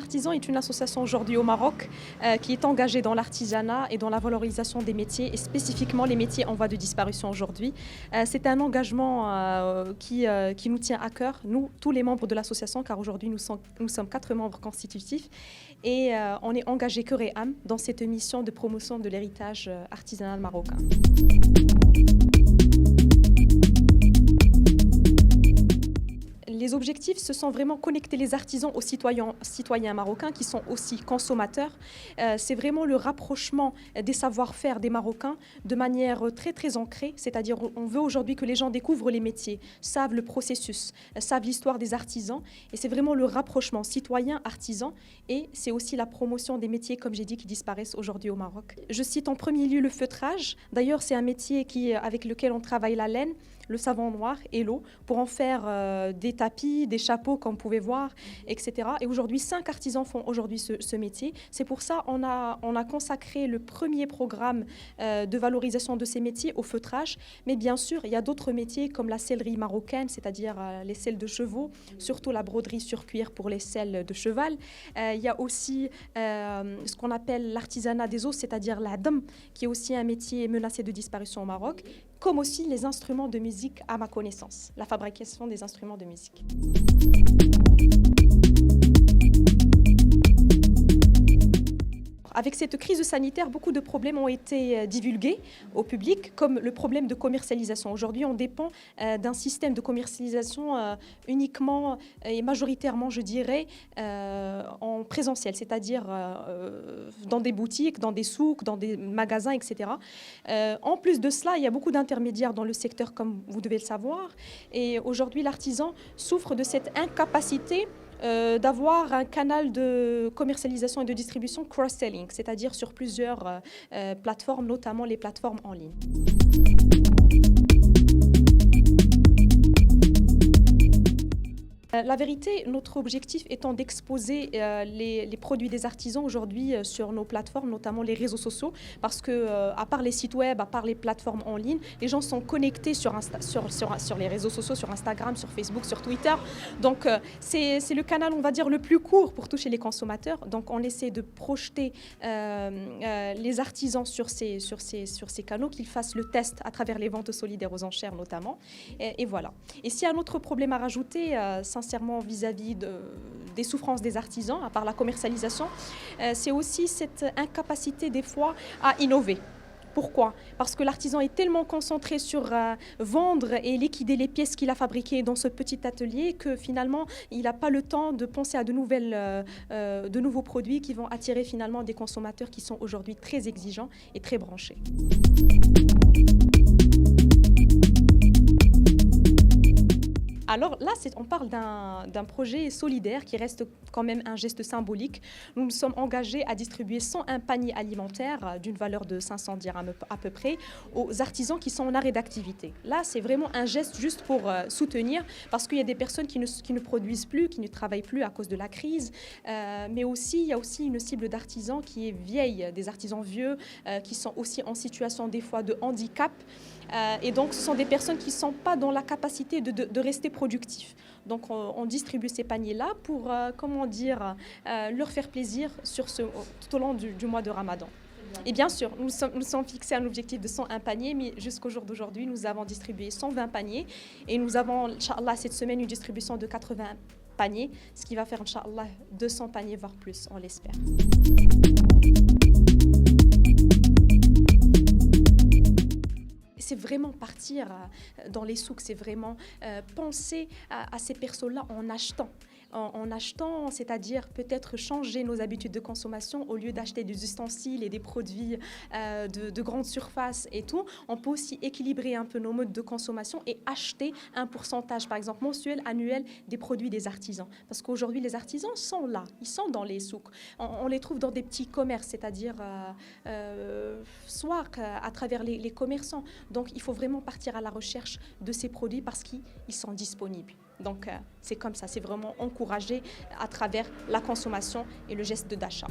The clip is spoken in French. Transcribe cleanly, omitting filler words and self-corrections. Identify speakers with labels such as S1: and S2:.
S1: Artisan est une association aujourd'hui au Maroc qui est engagée dans l'artisanat et dans la valorisation des métiers et spécifiquement les métiers en voie de disparition aujourd'hui. C'est un engagement qui nous tient à cœur, nous, tous les membres de l'association, car aujourd'hui nous sommes 4 membres constitutifs et on est engagé cœur et âme dans cette mission de promotion de l'héritage artisanal marocain. Les objectifs, ce sont vraiment connecter les artisans aux citoyens marocains qui sont aussi consommateurs. C'est vraiment le rapprochement des savoir-faire des Marocains de manière très très ancrée, c'est-à-dire on veut aujourd'hui que les gens découvrent les métiers, savent le processus, savent l'histoire des artisans et c'est vraiment le rapprochement citoyen-artisan et c'est aussi la promotion des métiers, comme j'ai dit, qui disparaissent aujourd'hui au Maroc. Je cite en premier lieu le feutrage. D'ailleurs, c'est un métier avec lequel on travaille la laine, le savon noir et l'eau pour en faire des tapis, des chapeaux comme vous pouvez voir, etc. Et aujourd'hui, 5 artisans font aujourd'hui ce métier. C'est pour ça qu'on a consacré le premier programme de valorisation de ces métiers au feutrage. Mais bien sûr, il y a d'autres métiers comme la sellerie marocaine, c'est-à-dire les selles de chevaux, surtout la broderie sur cuir pour les selles de cheval. Il y a aussi ce qu'on appelle l'artisanat des os, c'est-à-dire la dam, qui est aussi un métier menacé de disparition au Maroc, comme aussi les instruments de musique à ma connaissance, la fabrication des instruments de musique. Avec cette crise sanitaire, beaucoup de problèmes ont été divulgués au public, comme le problème de commercialisation. Aujourd'hui, on dépend d'un système de commercialisation uniquement et majoritairement, je dirais, en présentiel, c'est-à-dire dans des boutiques, dans des souks, dans des magasins, etc. En plus de cela, il y a beaucoup d'intermédiaires dans le secteur, comme vous devez le savoir. Et aujourd'hui, l'artisan souffre de cette incapacité d'avoir un canal de commercialisation et de distribution cross-selling, c'est-à-dire sur plusieurs plateformes, notamment les plateformes en ligne. La vérité, notre objectif étant d'exposer les produits des artisans aujourd'hui sur nos plateformes, notamment les réseaux sociaux, parce que à part les sites web, à part les plateformes en ligne, les gens sont connectés sur les réseaux sociaux, sur Instagram, sur Facebook, sur Twitter. Donc c'est le canal, on va dire, le plus court pour toucher les consommateurs. Donc on essaie de projeter les artisans sur ces canaux, qu'ils fassent le test à travers les ventes solidaires aux enchères notamment. Et voilà. Et s'il y a un autre problème à rajouter, sincèrement vis-à-vis des souffrances des artisans, à part la commercialisation, c'est aussi cette incapacité des fois à innover. Pourquoi? Parce que l'artisan est tellement concentré sur vendre et liquider les pièces qu'il a fabriquées dans ce petit atelier que finalement, il n'a pas le temps de penser à de nouveaux produits qui vont attirer finalement des consommateurs qui sont aujourd'hui très exigeants et très branchés. Alors là, on parle d'un projet solidaire qui reste quand même un geste symbolique. Nous nous sommes engagés à distribuer 101 paniers alimentaires d'une valeur de 500 dirhams à peu près aux artisans qui sont en arrêt d'activité. Là, c'est vraiment un geste juste pour soutenir parce qu'il y a des personnes qui ne produisent plus, qui ne travaillent plus à cause de la crise. Mais aussi, il y a aussi une cible d'artisans qui est vieille, des artisans vieux qui sont aussi en situation des fois de handicap. Et donc, ce sont des personnes qui ne sont pas dans la capacité de rester productifs. Donc, on distribue ces paniers-là pour, leur faire plaisir tout au long du mois de Ramadan. Et bien sûr, nous sommes fixés un objectif de 101 paniers, mais jusqu'au jour d'aujourd'hui, nous avons distribué 120 paniers et nous avons, Inch'Allah, cette semaine, une distribution de 80 paniers, ce qui va faire, Inch'Allah, 200 paniers, voire plus, on l'espère. C'est vraiment partir dans les souks, c'est vraiment penser à ces personnes-là en achetant. En achetant, c'est-à-dire peut-être changer nos habitudes de consommation au lieu d'acheter des ustensiles et des produits de grande surface et tout. On peut aussi équilibrer un peu nos modes de consommation et acheter un pourcentage, par exemple mensuel, annuel, des produits des artisans. Parce qu'aujourd'hui, les artisans sont là, ils sont dans les souks. On les trouve dans des petits commerces, c'est-à-dire soit à travers les commerçants. Donc, il faut vraiment partir à la recherche de ces produits parce qu'ils sont disponibles. Donc, c'est comme ça, c'est vraiment encouragé à travers la consommation et le geste d'achat.